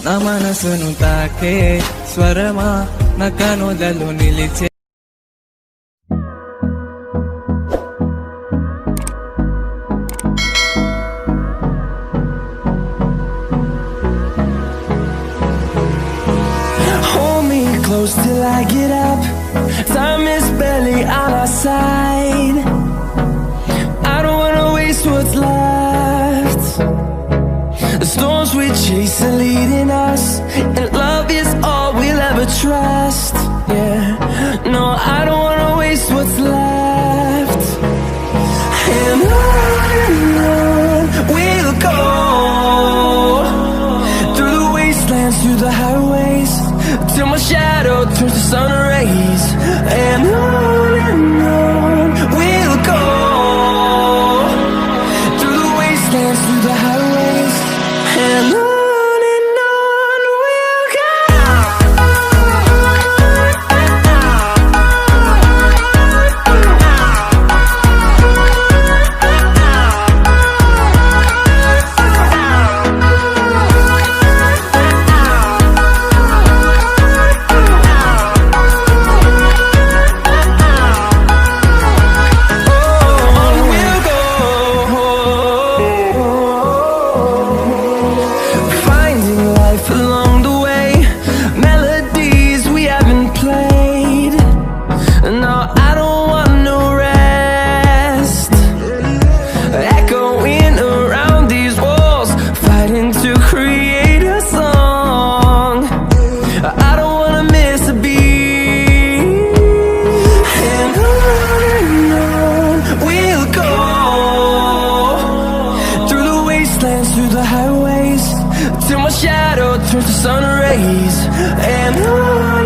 నా మనసును తాకే స్వరమా నా కనులలో నిలిచే Hold me close till I get up. Time is barely on our side. I don't wanna waste what's left. The storms we chase are leading us, and love is all we'll ever trust. Yeah, no, I don't wanna waste what's left. And on we'll go, through the wastelands, through the highways, till my shadow turns to sun rays. And on we'll go, through the wastelands, through the highways, and on we'll go. Through the highways, till my shadow turns to sun rays. And on